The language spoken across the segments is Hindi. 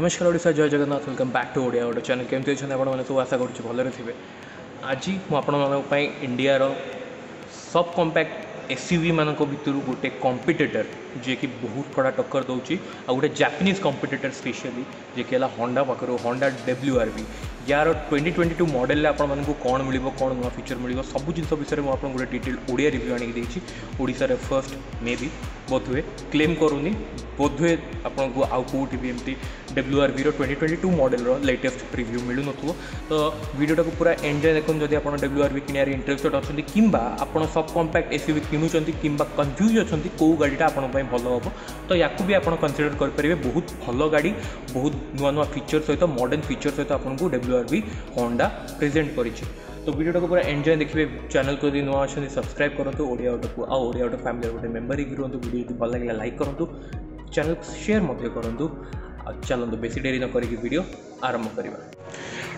नमस्कार ओडिशा जय Jagannath welcome back to Odia गोटे चैनल केमती अच्छे आप सब आशा करुँच भलरे थे। आज मुझे इंडिया सब कम्पैक्ट एसयूवी मान भर गोटे कॉम्पिटिटर जी कि बहुत कड़ा टक्कर दूसरी आ गोटे जापानीज कॉम्पिटिटर स्पेशली जी कि होंडा पाखर होंडा WRV यार 2022 मॉडल आपको कौन मिल कौन नुआ फीचर मिल सब जिन विषय में आपको गोटे डिटेल ओडिया रिव्यू आनिकी ओडिशा फर्स्ट मे बी बोधहुए क्लेम करूनी बोधहुए आपको आउ कौटी भी एमती WRV 2022 मॉडल लेटेस्ट रिव्यू मिलू न तो वीडियोटा को पूरा एंजॉय देखो जब आप WRV किनार इंटरेस्टेड अच्छा कि आप सब कम्पैक्ट एसयूवी किणुंट कि कन्फ्यूज अच्छा कौ गाड़ीटा आप भल हम तो या भी आप कनसीडर करेंगे बहुत भल गाड़ी बहुत नुआ नुआ फीचर सहित मॉडर्न फीचर सहित आपको WRV होंडा प्रेजेंट कर तो वीडियो को पूरा एंजॉय देखिए। चैनल को यदि नुआ अच्छा सब्सक्राइब करूँ ओडिया ऑटो को ओडिया ऑटो फैमिली गोटे मेम्बर ही रुहतु वीडियो यदि भल लगे लाइक करूँ चैनल शेयर करूँ चलते बेसी डेरी न करके वीडियो आरंभ करवा।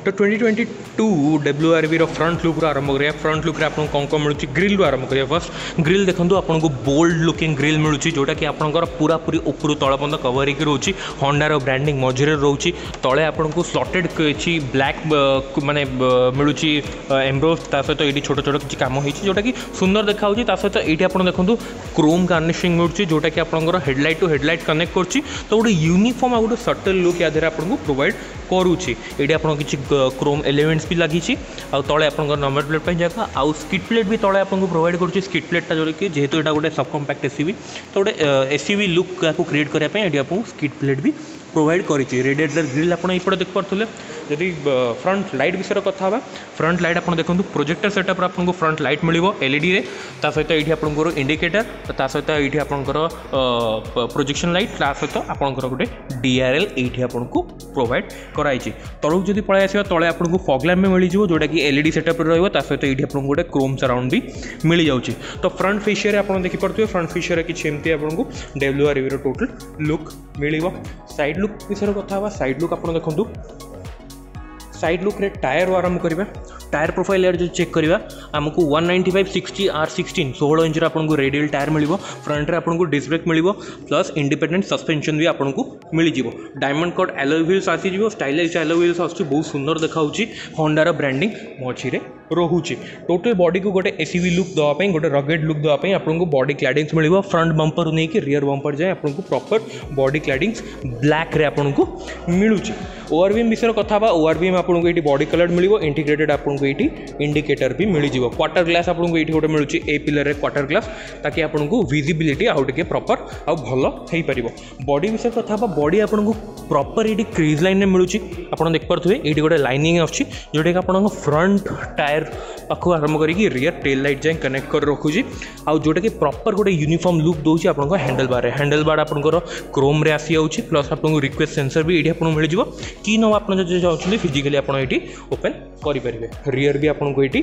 तो 2022 WRV फ्रंट लुक आरंभ करिया। फ्रंट लुक आपको कौन कौन मिलूँ ग्रिल आरंभ करिया। फर्स्ट ग्रिल देखो आपको बोल्ड लुकिंग ग्रिल मिलूँ जोटा कि आपंकर पूरा पूरी ऊपर तल पर्यंत कवर होकर रोचे होंडार ब्रांडिंग मझे रोचे तले आपको स्लटेड किसी ब्लैक माने मिलूँ एम्ब्रोज सहित ये छोट छोट किसी कम जोटा कि सुंदर देखा सहित ये आप देखो क्रोम गार्निशिंग मिलूँ जोटा कि आपंकर हेडलाइट टू हेडलाइट कनेक्ट कर तो गोटे यूनिफॉर्म आ गोटे सटल लुक या आपको प्रोवाइड करुँची ये आप किसी क्रोम एलिमेंट्स भी लगी तले आप नंबर प्लेट जगह आउ स्किट प्लेट भी तले आपको प्रोवाइड कर स्किट प्लेटा जो कि जेहेतु यहाँ गोटे सब कम्पैक्ट एसयूवी तो गोटे एसयूवी लुक को क्रिएट करने ये आपको स्किट प्लेट भी प्रोवाइड करी। रेडिएटर ग्रिल आप देख पारे जदि फ्रंट लाइट विषय कथा फ्रंट लाइट आप देखो प्रोजेक्टर सेटअप आपको फ्रंट लाइट मिल LED रे सहित ये आपंकर इंडिकेटर सहित ये आपंकर प्रोजेक्शन लाइट सहित आपंकर गोटे DRL ये आपको प्रोवाइड कराई। तलू जब पलि आस तले आपको फॉग लैम्प मिल जाए जोटा कि LED सेटअप सहित ये आपको गोटे क्रोम सराउंड भी मिल जाऊँगी। तो फ्रंट फेसियर आप देखिपे फ्रंट फेसियर किसी एमती आपको WRV टोटल लुक मिल। साइड लुक विषय कथा साइड लुक आप देखो साइड लुक रे टायर आरंभ करवा। टायर प्रोफाइल जो चेक करवा आमको 195/60 R16 16 इंच आपको रेडियल टायर मिल। फ्रंट रे आपको डिस्क ब्रेक मिल प्लस इंडिपेंडेंट सस्पेंशन भी आपको मिल जाव। डायमंड कट एलॉय व्हील्स आसीज स्टाइलिश एलॉय व्हील्स आसुची बहुत सुंदर देखा होंडार ब्रांडिंग मझे रोचे। टोटल बॉडी को गोटे एसयूवी लुक देवाई गोटे रगेड लुक देवाई आपको बॉडी क्लैडिंग्स मिल। फ्रंट बंपर नहीं कि रियर बंपर जाए आपको प्रॉपर बॉडी क्लैडिंग्स ब्लैक रे आपको मिलूँ। ओआरवीएम विषय कथा ओआरवीएम आपको ये बॉडी कलर मिल इंटीग्रेटेड आपको ये इंडिकेटर भी मिल जाव। क्वार्टर ग्लास आपको ये गोटे मिलूँ ए पिलर रे क्वार्टर ग्लास ताकि आपको विजिबिलिटी आउ टे प्रॉपर आउ भल हो पार। बॉडी विषय कथा बॉडी आपको प्रॉपर ये क्रीज लाइन में मिलूँ आप देख पारे ये गोटे लाइनिंग आछी जोटा कि आप फ्रंट टायर पाखु आरंभ करके रियर टेल लाइट जाए कनेक्ट कर रखुची आउ जोटा कि प्रॉपर गोटे यूनिफॉर्म लुक दूसरी आपको हैंडल बार आपंकर क्रोम रे आसी जाऊँगी प्लस आपको रिक्वेस्ट सेंसर भी ये आपको मिल जाव कि न आप चाहते फिजिकली आप ये ओपन करेंगे। रियर भी आपको ये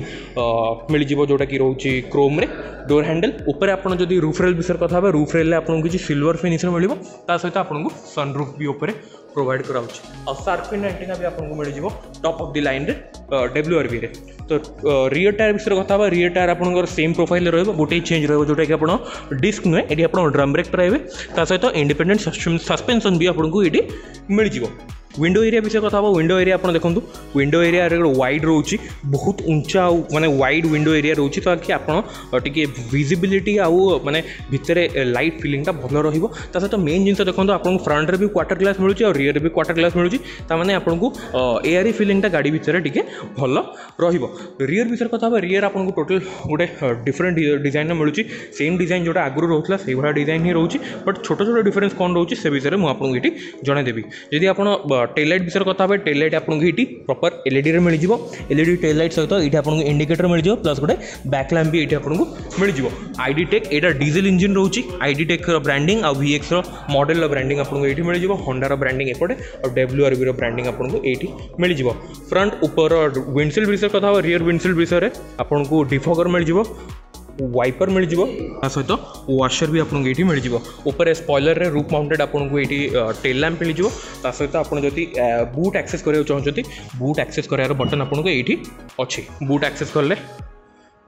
मिल जाव जोटा कि रोचे क्रोम रे डोर हैंडल ऊपर आप रूफ रेल विषय कथा रूफ रेल आपको किसी सिल्वर फिनिशर मिल सहित आपको सनरूफ भी ऊपर प्रोवाइड कराऊँच आ शार्पिन एंटीना भी आपको मिल जाव टॉप ऑफ द लाइन रे WRV रे। तो रियर टायर विषय कथा रियर टायर आपंकर सेम प्रोफाइल रोटे चेंज रोटा कि आप डिस्क नुहे ये आप ड्रम ब्रेक पाइबे सहित इंडिपेंडेंट सस्पेंशन भी आपको ये मिल जाव। विंडो एरिया विषय कथा विंडो एरिया आप देखो विंडो एरिया वाइड रोचे बहुत ऊंचा माने वाइड विंडो एरिया रोचे ताकि आपटे विजिबिलिटी आउ माने भितर लाइट फिलिंगटा भल रहिबो। सहित मेन जिन देखो आपको फ्रंट रे भी क्वार्टर ग्लास मिलूँ और रियर भी क्वार्टर ग्लास मिलूँ ताने आपको एआरई फिलिंगटा गाड़ी भितर टिके भल रहिबो। रियर विषय कथा रियर आपको टोटल गोटे डिफरेंट डिजाइन मिलूँ सेम डिजाइन जोटा आगुरी रोला से भाया डिजाइन ही रोचे बट छोट छोट डिफरेंस कौन रोचे से विषय में आपको ये जनईदेवी। जदि आप टेल लाइट विषय कथा टेल लाइट आपको ये प्रॉपर LED रे मिल जाव LED टेल लाइट सहित ये आपको इंडिकेटर मिल जाव प्लस गोटे बैक लैम्प भी ये आपको मिल जाव। ID टेक यहाँ डीजेल इंजिन रोचे ID टेक ब्रांडिंग आ VX मॉडल ब्रांडिंग आपको ये मिल जाव होंडार ब्रांडिंग एपटे और WRV ब्रांडिंग आपको ये मिल जाव। फ्रंट ऊपर विंडशील्ड विषय कथा रियर विंडशील्ड विषय आपको डिफॉगर मिल जाव वाइपर मिल जाव सहित वाशर भी आपको ये मिल जाव। ऊपर स्पॉइलर रे रूफ माउंटेड आपको ये टेल लैम्प मिल जाव सहित आपड़ जदि बूट एक्सेस करा चाहते बूट एक्सेस करार बटन आपको ये अच्छी बूट एक्सेस कले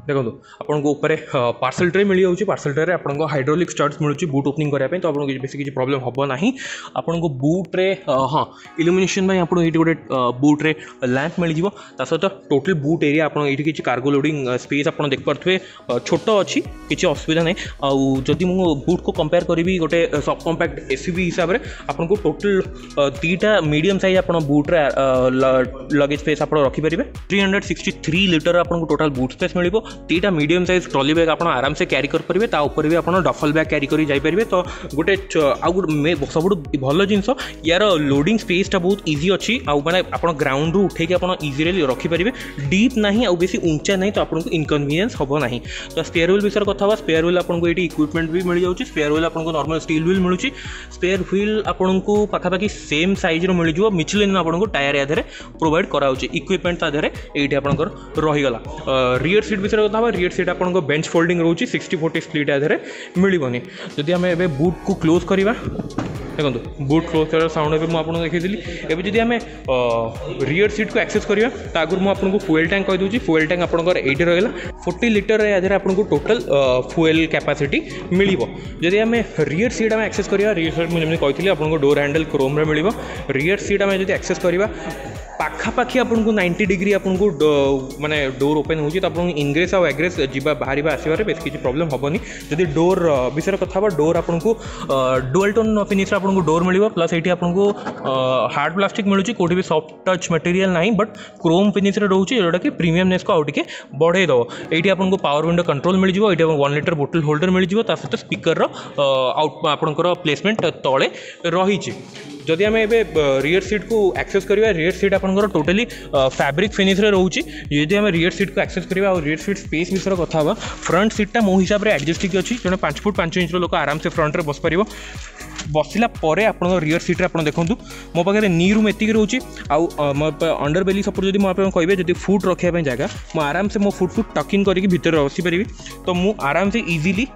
देखो आपको ऊपर पार्सल ट्रे मिल जाऊँगी पार्सल ट्रे आपको हाइड्रोलिक स्टार्ट्स मिलूँ बूट ओपनिंग करने तो आपको बेस किसी प्रॉब्लम हम ना आपको बूट्रे हाँ इल्यूमिनेशन आपको ये गोटे बूट्रे लैंप मिल जाता सहित टोटल बूट एरिया आपको ये किसी कार्गो लोडिंग स्पेस आप देखिपे छोट अच्छी किसी असुविधा नहीं आदि मु बूट को कंपेयर करी गोटे सब कम्पैक्ट एसयूवी हिसाब से आपको टोटल दीटा मीडियम साइज आप बूट्रे लगेज स्पेस आप रखिपारे 363 लिटर आपको टोटल बूट स्पेस मिल दीटा मीडियम साइज ट्रॉली बैग आप आराम से कैरी करेंगे तापर भी आप डफल बैग कैरी कर जापरेंगे तो गोटे सब भल जिनस यार लोडिंग स्पेसटा बहुत इजी अच्छी आने आप ग्राउंड रू उठे आप इजिली रखिपारे डीप ना आउ बेसी ऊंचा नहीं तो आपको इनकनविनियंस हम ना तो स्पेयर व्हील विषय कथा स्पेयर व्हील आपको ये इक्विपमेंट भी मिल जाऊँगी स्पेयर व्हील आपको नॉर्मल स्टील व्हील मिलूँ स्पेयर व्हील आपको पाखापाखि सेम साइज मिल जाए मिचलिन आपको टायर या प्रोवाइड कराऊँ इक्विपमेंट तादेह ये आपंकर रहीगला रियर सीट विषय कथा रियर सीट आपको बेंच फोल्डिंग रोचे 60-40 स्प्लिट आधार मिलनी जदि आम ए बूट को क्लोज करवा देखो बूट क्लोज कर साउंड भी मुझे देखी एवं जब आम रियर सीट को एक्सेस करवा आगुरी मुझे फुएल टैंक कहीदे फुएल टैंक आपंकर ये रहा 40 लिटर आधार आपको टोटल फुएल कैपेसिटी मिल जदि आम रियर सीट आम एक्सेस करवा रियर सीट मुझे कही आपको डोर हैंडल क्रोम मिल रियर सीट आम जब एक्सेस करवा पाखापाखि आपको 90 डिग्री आपको माने डोर ओपन होती तो आपको इनग्रेस आउ एग्रेस जीवा बाहर आसबार बेस किसी प्रॉब्लम हेनी जदि डोर विषय कथा डोर आपको डुअल टोन फिनिश आपको डोर मिल प्लस ये आपको हार्ड प्लास्टिक मिलूँ कौटी भी सॉफ्ट टच मटेरियल ना बट क्रोम फिनिश रोचे जोटा कि प्रीमियमनेस को आउटे बढ़े दब ये आपको पावर विंडो कंट्रोल मिल जाए ये 1 लिटर बोतल होल्डर मिल जाए सहित स्पीकर आउट आपंकर प्लेसमेंट तले रही जदि आम रियर सीट को एक्सेस करवा रियर सीट आपंकर टोटली फैब्रिक फिनिश रोचे जदि आम रियर सीट को एक्सेस करवा रियर सीट स्पेस विषय कथा फ्रंट सीटा मो हिसाब से एडजस्टिंग अच्छी जो 5 फुट 5 इंच लोक आराम से फ्रंट में बस पार बसला आप रियर सीट्रे आप देखूँ मो पाखे नी रूम एतिक रोचे आउ अंडर बेली सपोर्ट जब मुझे कहे जब फुट रखापी जगह मुझे आराम से मो फुट को टकिंग करके भितर बसीपारि तो मुझे आराम से इजिली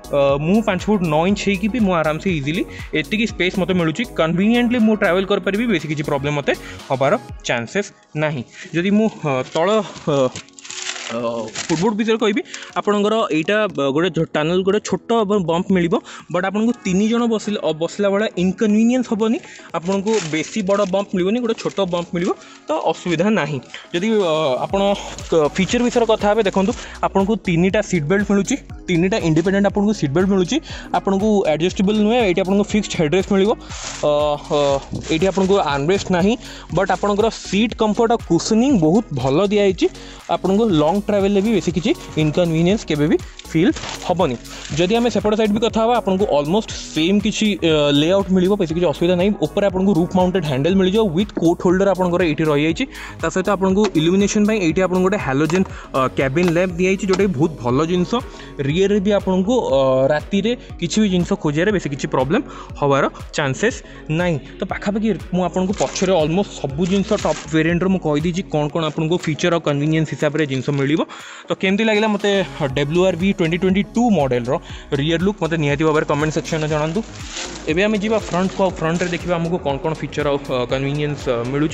मु 5 फुट 9 इंच होगी भी मुझे आराम से इजिली एतिक स्पेस मत मिलूँ कन्वीनियंटली मुझे ट्रावेल करें बेसी किसी प्रॉब्लम मत हबार चांसेस ना जदि मु तल फुटबोर्ड विषय कहि आपणकर यहाँ गोटे टनल गोटे छोट बम्प मिल बट आपको 3 जन बसला बेला इनकनविनियंस हेनी आपको बेसी बड़ बम्प मिलनी गोटे छोट बम्प मिल तो असुविधा ना जदि आप फीचर विषय कथा देखो आपको 3टा सीट बेल्ट मिलूँ 3टा इंडिपेंडेंट आपको सीट बेल्ट मिलूँ आपको एडजस्टेबल नुहे ये आपको फिक्स्ड हेडरेस्ट मिल ये आपको आर्मरेस्ट ना बट आपंकर सीट कंफर्ट और कुशनिंग बहुत भल दिखाई आपको लॉन्ग ट्रैवल भी बेसी किसी इनकनविनियंस केबे भी फील हेनी जदि आम सेपट साइड भी कथा आपको ऑलमोस्ट सेम किसी लेआउट मिल बेसी किसी असुविधा नहीं ऊपर आपको रूफ माउंटेड हैंडल मिल जाए विथ कोट होल्डर आपंकर ये रही है सहित आपको इल्यूमिनेशन ये आपको गोटे हैलोजेन कैबिन लैंप दिखाई जोटा कि बहुत भल जिनस रियर भी आपको राति किसी भी जिनस खोजार बेसी किसी प्रॉब्लम हबार चांसेस ना तो पाखापाखि मुझे पछरे ऑलमोस्ट सब जिन टॉप वेरिएंट मुझे कहीदी कौन कौन आपको फीचर और कन्वीनियंस हिसाब से जिनस मिल तो केमती लगे मत WRV 2022 मॉडल रियर लुक मत निहाती भाव में कमेंट सेक्शन में जनातु एवं आम जी फ्रंट को फ्रंट रे देखा आमको कौन कौन फीचर और कन्वीनियंस मिलूँ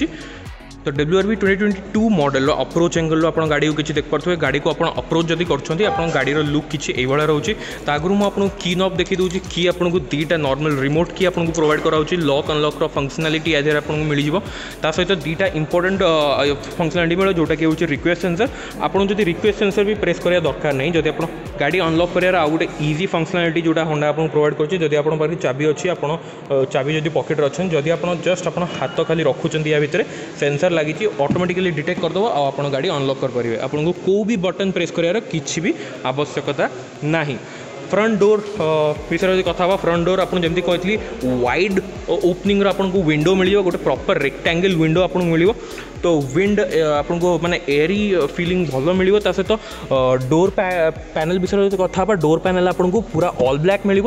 तो WRV 2022 मॉडल अप्रोच एंगल आप गाड़ी को किसी देखिए गाड़ी को आप अप्रोच जब कर गाड़ी लुक किसी ये रोचे आगुरी मुझे की नॉब देखी दूसरी की आपको 2टा नॉर्मल रिमोट की आपको प्रोवाइड कराऊँ लॉक अनलॉक फंक्शनालिटी एज आपको मिल जाए सहित 2टा इंपोर्टेंट फंक्शनालिटी मिले जोटा कि हूँ रिक्वेस्ट सेंसर आपको जब रिक्वेस्ट सेंसर भी प्रेस करा दरकार नहीं जब आप गाड़ी अनलॉक कर आउ गोटे इजी फंक्शनालिटी जोटा होंडा आपको प्रोवाइड कर आप चाबी अच्छी आप चाबी जब पकेट अच्छे जदि आप जस्ट आप हाथ खाली रखुंट या भितर सेंसर लगी ऑटोमेटिकली डिटेक्ट करदेव आप गाड़ी अनलॉक करेंगे आपको कोई भी बटन प्रेस करार किसी भी आवश्यकता ना फ्रंट डोर विषय कथा फ्रंट डोर आपको जमी कही वाइड ओपनिंग आपको विंडो मिल गोटे प्रॉपर रेक्टेंगल विंडो आपको मिल तो विंड आपको माने एयरी फीलिंग भल मिल सहित डोर पैनल विषय कथा डोर पैनल आपको पूरा ऑल ब्लैक मिल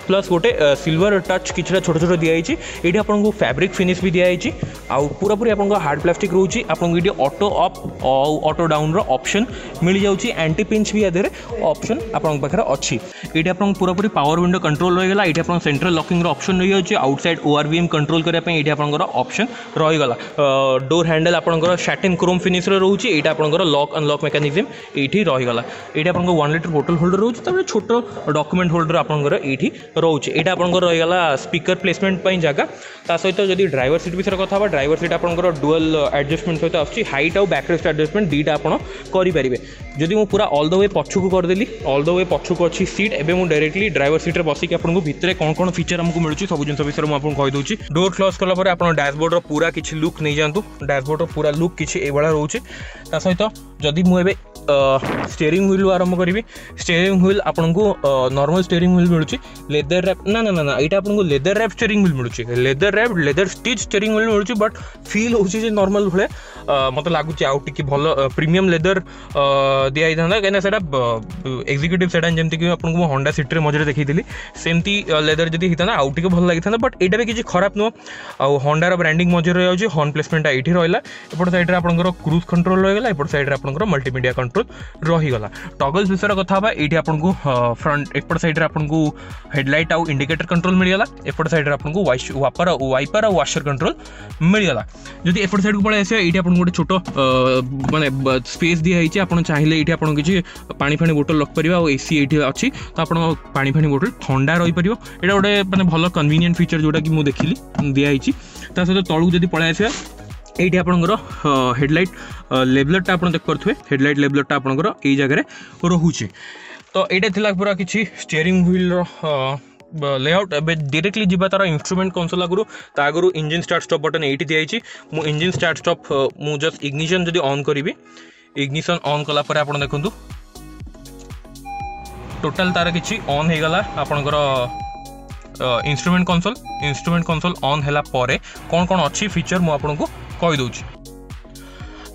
प्लस गोटे सिल्वर टच किसी छोट छोट दिखाई ये आपको फैब्रिक फिनिश भी दिखाई आउ पूरा पूरी आपको हार्ड प्लास्टिक रोचे आपको ये auto up auto down option मिल जाऊँगी एंटी पिंच भी आधे ऑप्शन आपको पाखे अच्छी ये आपको पूरा पूरी पावर विंडो कंट्रोल रहीगला ये आपको सेंट्रल लॉकिंग ऑप्शन रही है आउटसाइड ORVM कंट्रोल करने ये आपको ऑप्शन रहीगला डोर हैंडल आपंकर सैटिन क्रोम फिनिश रोचे यहाँ आपंकर लॉक अनलॉक मेकानिज्म ये रहीगला ये आप 1 लिटर बोतल होल्डर रोचे छोट डॉक्यूमेंट होल्डर आपंकर ये रोचे यहाँ आपंकर रहीगला स्पीकर प्लेसमेंट जगह ता सहित जदि ड्राइवर सीट विषय कथा ड्राइवर सीट आपंकर डुअल एडजस्टमेंट सहित आसुची हाइट आउ बैकरेस्ट एडजस्टमेंट दीटा आपन करेंगे जदि मुझे पूरा ऑल द वे पछकू करदेली ऑल द वे पछकू अच्छी सीट एवं मुझे डायरेक्टली ड्राइवर सीट बसिक आपको भितर कौन कौन फीचर आमको मिलूँ सब जिन विषय मुझे कहीदे डोर क्लोज कलापर आप डैशबोर्ड पूरा किसी लुक नहीं जातु डैशबोर्ड पूरा लुक किसी ये रोचे ता सहित जदि मुझे स्टीयरिंग व्हील आरंभ करी स्टीयरिंग व्हील आपको नॉर्मल स्टीयरिंग व्हील मिलूँ लेदर रैप ना ना ना ना यहाँ आपको लेदर रैप स्टीयरिंग व्हील मिलूँ leather wrap leather stitch steering wheel मिलूँ बट फील होची नॉर्मल भाई मत लगुच आउ टी भल प्रीमियम लेदर दिखाई था कहीं से एक्जिक्यूटिव सेडान जमीक आपको होंडा सिटी मझे देखी सेमती लेदर जब होता आउ टे भल लगी था बट यहाँ भी किसी खराब नुह आ होंडार ब्रांडिंग मझे रही हॉर्न प्लेसमेंट ये रहा एपट साइड आपंकर क्रूज कंट्रोल रहीगला एपट साइड आपंकर मल्टीमीडिया कंट्रोल रहीगला टॉगल्स विषय कथा ये आपको फ्रंट एपट साइड आपको हेडलाइट आउ इंडिकेटर कंट्रोल मिलगला एपट साइड आपको वाइपर और वाशर कंट्रोल मिलगला जदि एपट साइड को पड़े आस ये गोटे छोट माने स्पेस दिखाई आप चाहिए ये आप किसी पानी फाणी बोतल रखिपर और एसी ये अच्छी तो आप पानी फाणी बोतल ठंडा रहीपर यहाँ गोटे मैंने भल कन्वीनियंट फीचर जोटा कि मुझे देखिली दिखाई सहित तलू जब पड़े आस ये आपंकर हेडलाइट लेवलरटा आप देखिपे हेडलाइट लेवलरटा आपंकर ये जगह रोचे तो यहाँ पूरा किसी स्टीयरिंग व्हील लेआउट एवं डायरेक्टली जी तार इंस्ट्रूमेंट कंसोल आगु इंजिन स्टार्ट स्टॉप बटन ये दिखाई मु इंजिन स्टार्ट स्टॉप मु जस्ट इग्निशन जब ऑन करी इग्निशन ऑन कलापर आप देखूँ टोटाल तार किसी ऑन हो गला आपंकर इंस्ट्रूमेंट कंसोल ऑन है कौन कौन अच्छी फीचर मुझे कहीदे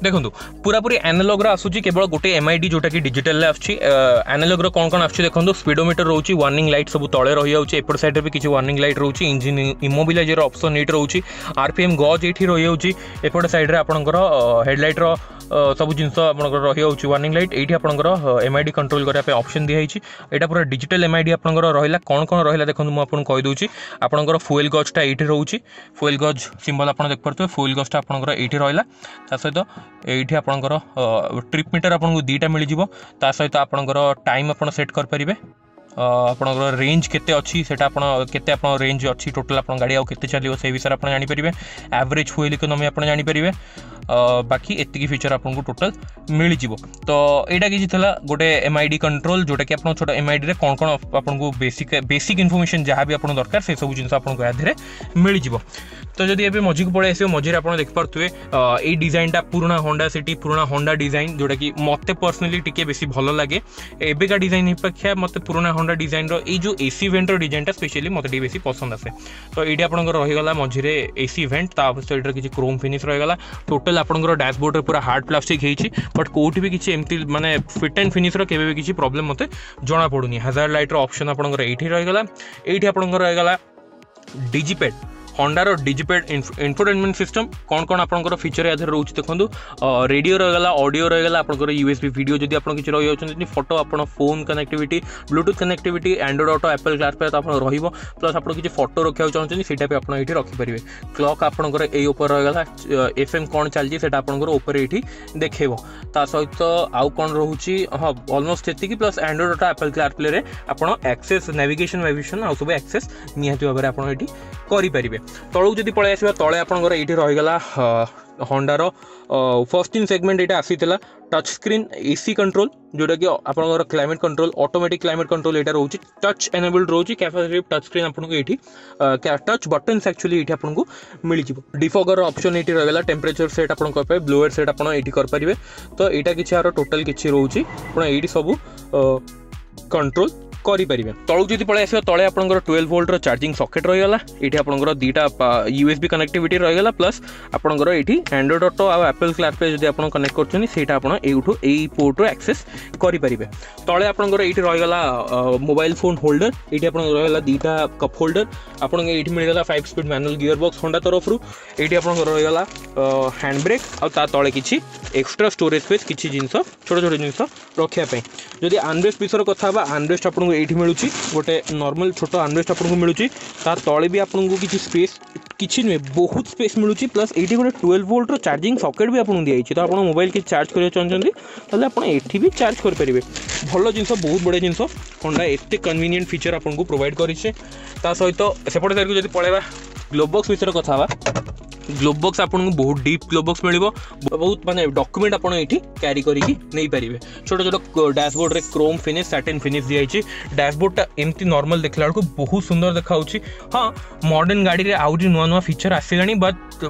देखो पूरा पूरी एनालॉग आसूची केवल गोटे एमआईडी जोटा कि डिजिटल आसूची एनालॉग कौन कौन आसूची देखो स्पीडोमीटर रोची वार्निंग लाइट सब तले रही जाऊँगी एपट साइड भी किसी वार्निंग लाइट रोची इंजिन इमोबिलाइजर ऑप्शन ये रोची आरपीएम गज ये रही जाऊँगी एपट साइड आपंकर हेडलाइट सब जिन रही जाऊँगी वार्निंग लाइट ये आपंकर एमआईडी कंट्रोल करने ऑप्शन दिखाई यहाँ पूरा डिजिटल एमआईडी आपंकर रहा कौन कौन रहा देखो मुझे कहीदे आपंकर फुएल गजटा ये रोचे फुएल गज सिंबल आप देखिए फुएल गजटा आपंकर ये रहा सहित ये आपंकर ट्रिप मीटर आपको दुईटा मिल जाव सहित आपंकर टाइम आप सेट करेंगे आपंकर रेंज केते अच्छी सेटा केते रेंज अच्छी टोटल आप गाड़ी आउ केते चलियो से विषय आप जानीपर एवरेज फुएल इकोनॉमी आप जानीपर बाकी एतिकी फीचर आपको टोटल मिल जाव तो यहाँ किसी गोटे एमआईडी कंट्रोल जोटा कि आप छोटा एमआईडी रे कौन कौन आपको बेसिक इनफॉरमेशन जहाँ भी आपको दरकार से सब जिन आपको याद मिल जाव तो जब ये मझी को पड़े आस मझे आप देखिपे ये डिजाइनटा पुराना होंडा सिटी पुराना होंडा डिजाइन जोटा कि मत पर्सनाली टी बेसी भल लगे एବେका डिजाइन अपेक्षा मत पुराना होंडा डिजाइन रो जो एसी इवेंट डिजाइनटा स्पेशली मत बेसी पसंद आसे तो ये आपंकर रहीगला मझे एसी इवेंट सहित किसी क्रोम फिनिश रहीगला टोटल आपंकर डैशबोर्ड पूरा हार्ड प्लास्टिक होती बट कौटी भी किसी एमती माने फिट एंड फिनिश केवे भी किसी प्रॉब्लम मत जना पड़ूनी हैजार्ड लाइट ऑप्शन आपंकर ये रहीगला ये आपंकर रहीगला डिजिपेड होंडार डिजिपेड इंफोटेनमेंट सिस्टम कौन कौन आपंकर फीचर या रोचे देखो रेडियो रहीगला ऑडियो रहीगला आपंकर यूएसबी वीडियो जब आप किसी रही जाती फोटो आप phone connectivity Bluetooth connectivity Android auto Apple CarPlay तो प्लस आप किसी फोटो रखा चाहते सीटा भी आप ये रखिपारे क्लॉक आपंकर ऊपर रहीगला एफएम कौन चलती से आपंकर ये देखेब ता सहित आउ कौन रोचे हाँ ऑलमोस्ट ये plus Android auto Apple CarPlay आप एक्सेस नेविगेशन वेविगेशन आ सब एक्सेस निहाती भाव में आप करेंगे तलू जब पलि आस तले आपंकर ये रहीगला होंडार फर्स्ट इन सेगमेंट ये आसीला टच स्क्रीन एसी कंट्रोल जोटा कि आपंकर climate control automatic climate control यहाँ रोचे टच एनेबल्ड रोचे कैपेसिटिव टच स्क्रीन आपको ये टच बटन्स एक्चुअली ये आपको मिल जाव डिफॉगर ऑप्शन ये रहीगला टेम्परेचर सेट आप ब्लोअर सेट आप करेंगे तो यहाँ किसी यार टोटाल किसी रोचे ये सब कंट्रोल करेंगे तलू जब पलि आस तले आपंकर 12 वोल्टर चार्जिंग सॉकेट रहीगला ये आपंकर दुईटा यूएसबी कनेक्टिविटी रहीगला प्लस आपंकर ये एंड्रॉइड ऑटो आ एप्पल कारप्ले जब आप कनेक्ट करछन आप पोर्ट एक्सेस करेंगे तले आपंकर ये रहीगला मोबाइल फोन होल्डर ये रहीगला दुईटा कप होल्डर आपको ये मिलगला 5 speed manual gear box Honda तरफ ये आपंकर रहीगला हैंड ब्रेक आ तले किसी एक्स्ट्रा स्टोरेज स्पेस किसी जिन छोट छोट जिन रखापी जदि आर्मरेस्ट विषय कथा आर्मरेस्ट आपको आपको ये मिलूँ गोटे नॉर्मल छोट आर्मरेस्ट आपको मिलूँ ता तले भी आपको किसी स्पेस किसी नुहे बहुत स्पेस मिलूँ प्लस ये गोटे 12 वोल्टर चार्जिंग सकेट भी आपको दिखाई तो आप मोबाइल की चार्ज करना चाहते ताले आप ये भी चार्ज करेंगे भल जिन बहुत बढ़िया जिन होंडा एत कन्वीनियंट फीचर आपको प्रोवाइड करे सहित सेपटे साइड को जब पलैबा ग्लोबॉक्स विषय कथा ग्लोबॉक्स आपको बहुत डीप ग्लोबॉक्स मिल बहुत माने डॉक्यूमेंट आपड़ ये क्यारी करके नहीं पारे छोट छोट डैशबोर्ड रे क्रोम फिनिश सैटिन फिनिश दिखाई डैशबोर्डटा एमती नॉर्मल देखला बेलू बहुत सुंदर देखा हाँ मॉडर्न गाड़ी रे आउट नुआ नुआ फीचर आसलानी बट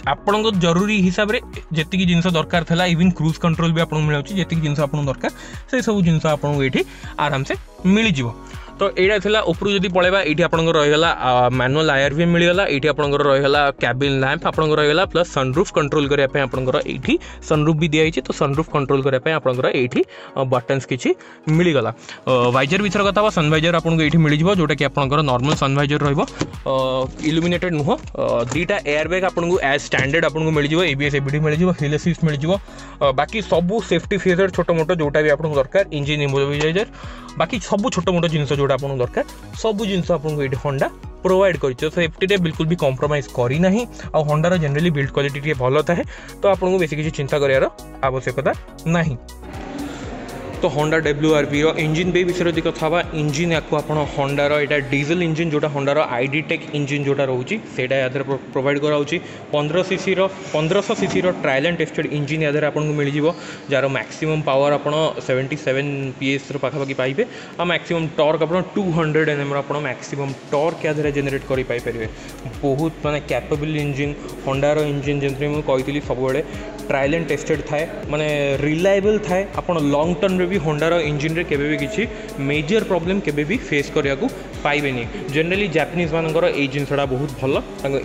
आपको जरूरी हिसाब से जी जिन दरकार था इवन क्रूज कंट्रोल भी आपको मिलूँ जी जिन आपको दरकार से सब जिन आपको ये आराम से मिल जाव तो यहाँ था उपरू जब पलैबा ये आपंकर रहीगला मैनुअल IRV मिलगला ये आपंकर रहीगला कैबिन लैंप आपंकर रहीगला प्लस सनरूफ कंट्रोल करने आपंकर ये सनरूफ भी दिखाई तो सनरूफ कंट्रोल करने आपंकर ये बटन्स किसी मिलगला वाइजर विषय कथा सन वाइजर आपको ये मिल जोटा कि आपंकर नॉर्मल सन वाइजर इल्यूमिनेटेड नुह दुईटा एयर बैग आपको एज स्टैंडर्ड आपको मिल जाए ABS ABD मिल जाए हिल असिस्ट मिल जाए बाकी सबू सेफ्टी फीचर छोट मोट जोटा भी आपको दरकार इंजिन इमोबिलाइजर बाकी सब छोट मोट जिन जोटा आपको दरकार सब जिन आपको ये होंडा प्रोवाइड कर सेफ्टी बिल्कुल भी कॉम्प्रोमाइज करना आ होंडार जनरली बिल्ड क्वालिटी भल थाए तो आपको बेस किसी चिंता करार आवश्यकता नहीं तो होंडा WRV इंजिन बे विषय यदि कथा इंजिन या होंडार यहाँ डीजल इंजिन जोटा होंडार ID टेक इंजिन जोटा रोचे या प्रोवाइड कराऊँगी 1500 CC trial and tested engine या आपको मिल जाए जार मैक्सिमम पावर आप 77 PS पाखापाखि पाइबे आ मैक्सिमम टॉर्क आप 200 Nm आप मैक्सिमम टॉर्क या जेनेरेट कर पारे बहुत माने कैपेबल इंजिन होंडार इंजिन जमी मुझे कही सब ट्रायल एंड टेस्टेड थाए माने रिलायबल थाए आप लॉन्ग टर्म भी होंडार इंजिन रे केबे भी किसी मेजर प्रॉब्लम केबे भी फेस करिया को पाइबेनी जनरली जापानीज मानकर ये जिनसा बहुत भल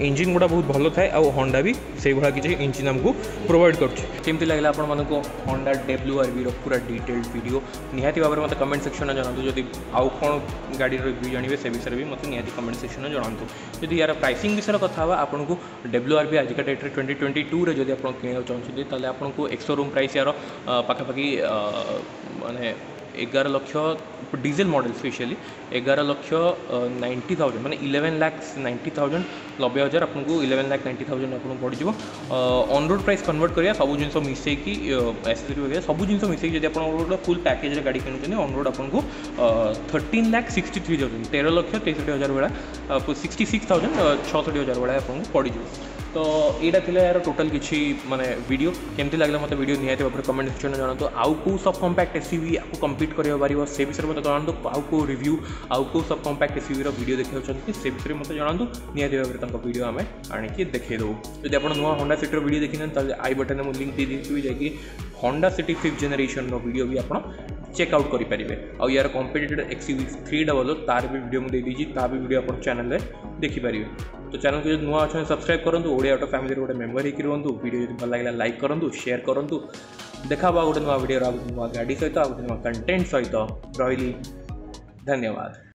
इंजिन गुड़ा बहुत भल थाए और होंडा भी से भाया किसी इंजिन आमको प्रोवाइड करमती लगे आप होंडा WRV पूरा डिटेल्ड वीडियो निहाती भाव में मत कमेंट सेक्शन में जनातु जदि आउ कौन गाड़ी रिव्यू जानवे से विषय भी मतलब निहाती कमेंट सेक्शन में जनातु जदि यार प्राइसिंग विषय कथा आपको WRV आज का डेट 2022 रे जदि आप किणा चाहते ताले आपको एक्सोरूम प्राइस यार पाखापाखि माने 11 लाख डीजल मॉडल स्पेशली 11,90,000 माने 11,90,000 90,000 आपको 11,90,000 आपको पड़ जाए ऑन रोड प्राइस कन्वर्ट करिया सब जिन मिसेकी एसेसरी वगैरह सब जिन मिसेकी जब आप फुल पैकेज गाड़ी किणुचे ऑन रोड आपको 13,63,000 13,63,000 भाया 66,66,000 भाया आपको पड़ जाए तो यहाँ थी यार टोटाल किसी माने वीडियो केमती लगे मतलब वीडियो निहाती भाव में कमेंट सेक्शन में जनातु आउ को सब कम्पैक्ट SUV आपको कम्पीट कर से विषय मत जनातु आउ को रिव्यू आउ को सब कम्पैक्ट SUV वीडियो देखा से विषय मत जनातु निहाती भाव में वीडियो आम आणिकी देखो जब आप नुआ होंडा सिटी वीडियो देखने आई बटन में लिंक दे दी जाकि Honda city 5th generation video भी आप चेकआउट करेंगे और यार कॉम्पिटिटर XUV 300 तार भी वीडियो मुझे देदी ता भी वीडियो आप चैनल देखिपारे तो चैनल को जो नुआ अच्छा सब्सक्राइब करूँ ओडिया ऑटो फैमिली गोटे मेम्बर होकर रुहतु वीडियो जो भल लगे लाइक करूँ शेयर करूँ देखा गोटे नुआ वीडियो नुआ गाड़ी सहित गोटे नुआ कंटेंट सहित रही धन्यवाद।